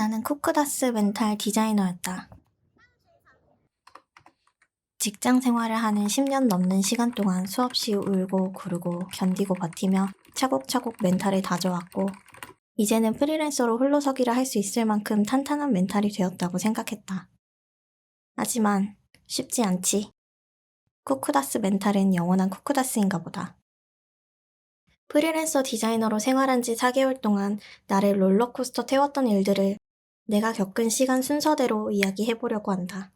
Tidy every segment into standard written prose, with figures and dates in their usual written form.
나는 쿠크다스 멘탈 디자이너였다. 직장 생활을 하는 10년 넘는 시간 동안 수없이 울고 구르고 견디고 버티며 차곡차곡 멘탈을 다져왔고, 이제는 프리랜서로 홀로서기를 할 수 있을 만큼 탄탄한 멘탈이 되었다고 생각했다. 하지만 쉽지 않지. 쿠크다스 멘탈은 영원한 쿠크다스인가 보다. 프리랜서 디자이너로 생활한 지 4개월 동안 나를 롤러코스터 태웠던 일들을 내가 겪은 시간 순서대로 이야기해보려고 한다.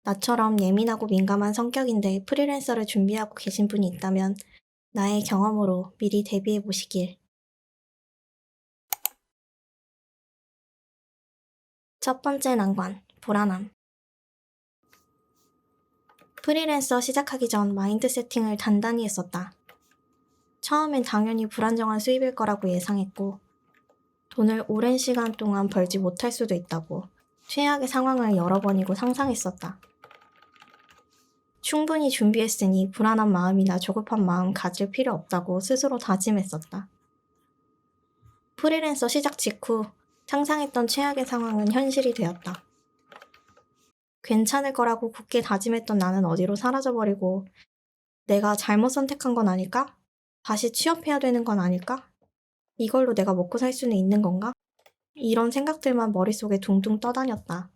나처럼 예민하고 민감한 성격인데 프리랜서를 준비하고 계신 분이 있다면 나의 경험으로 미리 대비해보시길. 첫 번째 난관, 불안함. 프리랜서 시작하기 전 마인드 세팅을 단단히 했었다. 처음엔 당연히 불안정한 수입일 거라고 예상했고, 돈을 오랜 시간 동안 벌지 못할 수도 있다고 최악의 상황을 여러 번이고 상상했었다. 충분히 준비했으니 불안한 마음이나 조급한 마음 가질 필요 없다고 스스로 다짐했었다. 프리랜서 시작 직후 상상했던 최악의 상황은 현실이 되었다. 괜찮을 거라고 굳게 다짐했던 나는 어디로 사라져버리고, 내가 잘못 선택한 건 아닐까? 다시 취업해야 되는 건 아닐까? 이걸로 내가 먹고 살 수는 있는 건가? 이런 생각들만 머릿속에 둥둥 떠다녔다.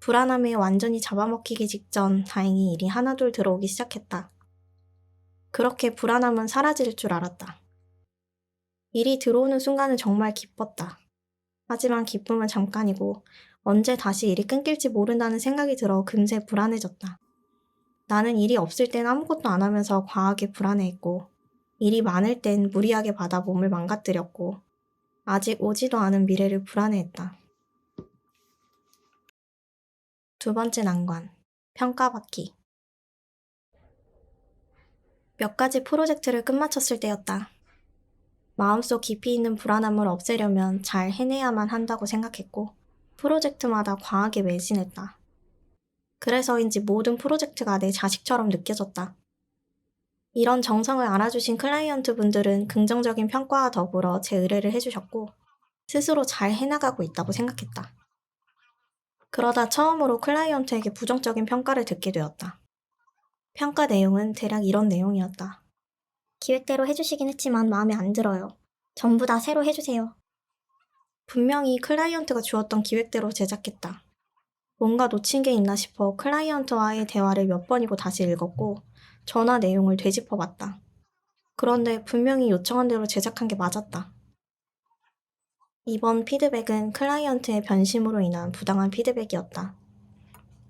불안함에 완전히 잡아먹히기 직전 다행히 일이 하나둘 들어오기 시작했다. 그렇게 불안함은 사라질 줄 알았다. 일이 들어오는 순간은 정말 기뻤다. 하지만 기쁨은 잠깐이고 언제 다시 일이 끊길지 모른다는 생각이 들어 금세 불안해졌다. 나는 일이 없을 땐 아무것도 안 하면서 과하게 불안해했고, 일이 많을 땐 무리하게 받아 몸을 망가뜨렸고, 아직 오지도 않은 미래를 불안해했다. 두 번째 난관, 평가받기. 몇 가지 프로젝트를 끝마쳤을 때였다. 마음속 깊이 있는 불안함을 없애려면 잘 해내야만 한다고 생각했고, 프로젝트마다 과하게 매진했다. 그래서인지 모든 프로젝트가 내 자식처럼 느껴졌다. 이런 정성을 알아주신 클라이언트 분들은 긍정적인 평가와 더불어 제 의뢰를 해주셨고, 스스로 잘 해나가고 있다고 생각했다. 그러다 처음으로 클라이언트에게 부정적인 평가를 듣게 되었다. 평가 내용은 대략 이런 내용이었다. 기획대로 해주시긴 했지만 마음에 안 들어요. 전부 다 새로 해주세요. 분명히 클라이언트가 주었던 기획대로 제작했다. 뭔가 놓친 게 있나 싶어 클라이언트와의 대화를 몇 번이고 다시 읽었고 전화 내용을 되짚어봤다. 그런데 분명히 요청한 대로 제작한 게 맞았다. 이번 피드백은 클라이언트의 변심으로 인한 부당한 피드백이었다.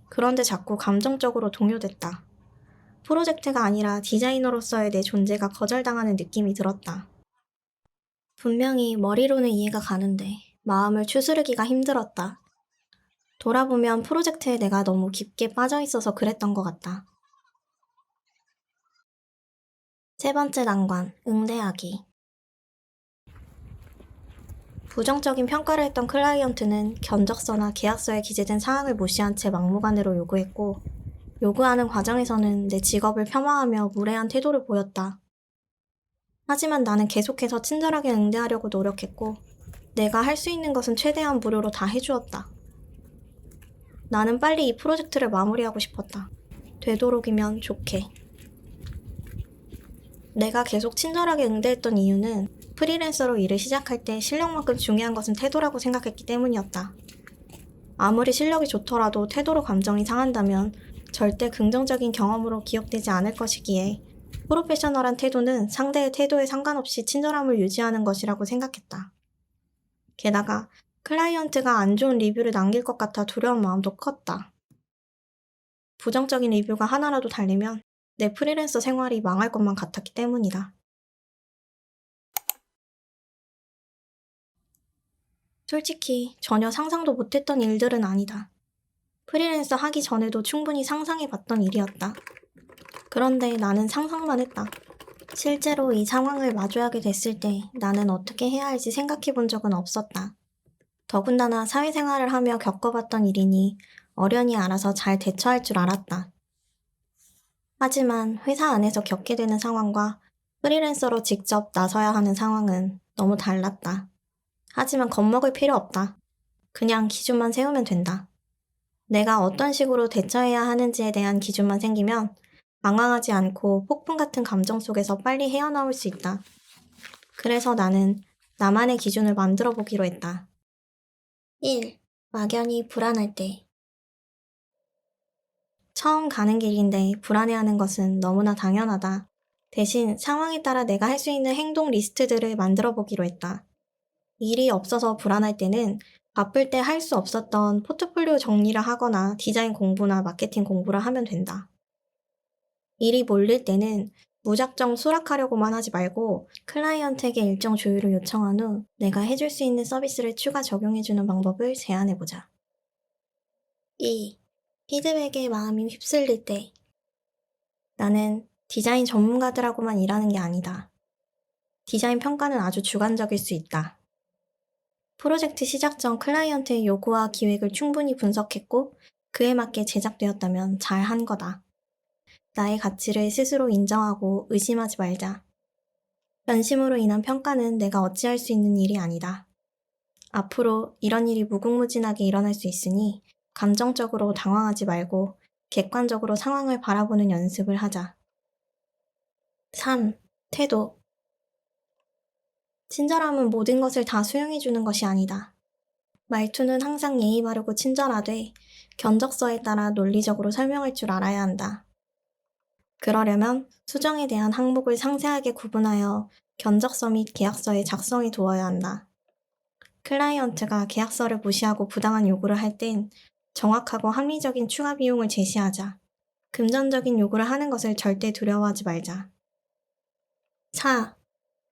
그런데 자꾸 감정적으로 동요됐다. 프로젝트가 아니라 디자이너로서의 내 존재가 거절당하는 느낌이 들었다. 분명히 머리로는 이해가 가는데 마음을 추스르기가 힘들었다. 돌아보면 프로젝트에 내가 너무 깊게 빠져있어서 그랬던 것 같다. 세 번째 난관, 응대하기. 부정적인 평가를 했던 클라이언트는 견적서나 계약서에 기재된 사항을 무시한 채 막무가내로 요구했고, 요구하는 과정에서는 내 직업을 폄하하며 무례한 태도를 보였다. 하지만 나는 계속해서 친절하게 응대하려고 노력했고, 내가 할 수 있는 것은 최대한 무료로 다 해주었다. 나는 빨리 이 프로젝트를 마무리하고 싶었다. 되도록이면 좋게. 내가 계속 친절하게 응대했던 이유는 프리랜서로 일을 시작할 때 실력만큼 중요한 것은 태도라고 생각했기 때문이었다. 아무리 실력이 좋더라도 태도로 감정이 상한다면 절대 긍정적인 경험으로 기억되지 않을 것이기에 프로페셔널한 태도는 상대의 태도에 상관없이 친절함을 유지하는 것이라고 생각했다. 게다가 클라이언트가 안 좋은 리뷰를 남길 것 같아 두려운 마음도 컸다. 부정적인 리뷰가 하나라도 달리면 내 프리랜서 생활이 망할 것만 같았기 때문이다. 솔직히 전혀 상상도 못했던 일들은 아니다. 프리랜서 하기 전에도 충분히 상상해봤던 일이었다. 그런데 나는 상상만 했다. 실제로 이 상황을 마주하게 됐을 때 나는 어떻게 해야 할지 생각해본 적은 없었다. 더군다나 사회생활을 하며 겪어봤던 일이니 어련히 알아서 잘 대처할 줄 알았다. 하지만 회사 안에서 겪게 되는 상황과 프리랜서로 직접 나서야 하는 상황은 너무 달랐다. 하지만 겁먹을 필요 없다. 그냥 기준만 세우면 된다. 내가 어떤 식으로 대처해야 하는지에 대한 기준만 생기면 방황하지 않고 폭풍 같은 감정 속에서 빨리 헤어나올 수 있다. 그래서 나는 나만의 기준을 만들어 보기로 했다. 1. 막연히 불안할 때. 처음 가는 길인데 불안해하는 것은 너무나 당연하다. 대신 상황에 따라 내가 할 수 있는 행동 리스트들을 만들어 보기로 했다. 일이 없어서 불안할 때는 바쁠 때 할 수 없었던 포트폴리오 정리를 하거나 디자인 공부나 마케팅 공부를 하면 된다. 일이 몰릴 때는 무작정 수락하려고만 하지 말고 클라이언트에게 일정 조율을 요청한 후 내가 해줄 수 있는 서비스를 추가 적용해주는 방법을 제안해보자. 2. 피드백에 마음이 휩쓸릴 때. 나는 디자인 전문가들하고만 일하는 게 아니다. 디자인 평가는 아주 주관적일 수 있다. 프로젝트 시작 전 클라이언트의 요구와 기획을 충분히 분석했고 그에 맞게 제작되었다면 잘 한 거다. 나의 가치를 스스로 인정하고 의심하지 말자. 변심으로 인한 평가는 내가 어찌할 수 있는 일이 아니다. 앞으로 이런 일이 무궁무진하게 일어날 수 있으니 감정적으로 당황하지 말고 객관적으로 상황을 바라보는 연습을 하자. 3. 태도. 친절함은 모든 것을 다 수용해주는 것이 아니다. 말투는 항상 예의 바르고 친절하되 견적서에 따라 논리적으로 설명할 줄 알아야 한다. 그러려면 수정에 대한 항목을 상세하게 구분하여 견적서 및 계약서에 작성해 두어야 한다. 클라이언트가 계약서를 무시하고 부당한 요구를 할 땐 정확하고 합리적인 추가 비용을 제시하자. 금전적인 요구를 하는 것을 절대 두려워하지 말자. 4.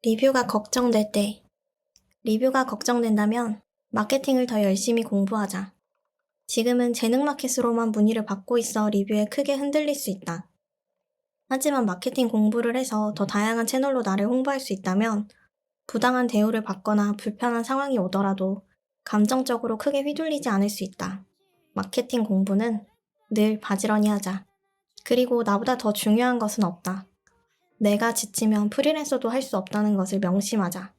리뷰가 걱정될 때. 리뷰가 걱정된다면 마케팅을 더 열심히 공부하자. 지금은 재능 마켓으로만 문의를 받고 있어 리뷰에 크게 흔들릴 수 있다. 하지만 마케팅 공부를 해서 더 다양한 채널로 나를 홍보할 수 있다면 부당한 대우를 받거나 불편한 상황이 오더라도 감정적으로 크게 휘둘리지 않을 수 있다. 마케팅 공부는 늘 바지런히 하자. 그리고 나보다 더 중요한 것은 없다. 내가 지치면 프리랜서도 할 수 없다는 것을 명심하자.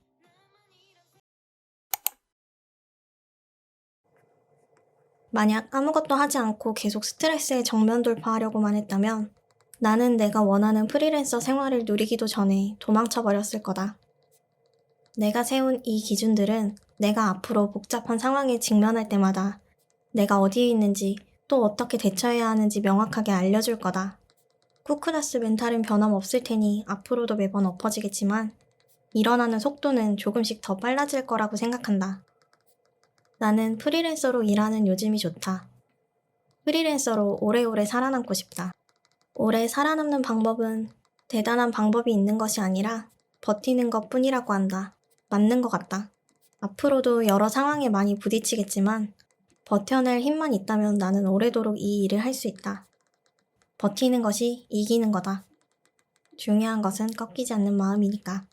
만약 아무것도 하지 않고 계속 스트레스에 정면 돌파하려고만 했다면 나는 내가 원하는 프리랜서 생활을 누리기도 전에 도망쳐 버렸을 거다. 내가 세운 이 기준들은 내가 앞으로 복잡한 상황에 직면할 때마다 내가 어디에 있는지 또 어떻게 대처해야 하는지 명확하게 알려줄 거다. 쿠크다스 멘탈은 변함없을 테니 앞으로도 매번 엎어지겠지만 일어나는 속도는 조금씩 더 빨라질 거라고 생각한다. 나는 프리랜서로 일하는 요즘이 좋다. 프리랜서로 오래오래 살아남고 싶다. 오래 살아남는 방법은 대단한 방법이 있는 것이 아니라 버티는 것 뿐이라고 한다. 맞는 것 같다. 앞으로도 여러 상황에 많이 부딪히겠지만 버텨낼 힘만 있다면 나는 오래도록 이 일을 할 수 있다. 버티는 것이 이기는 거다. 중요한 것은 꺾이지 않는 마음이니까.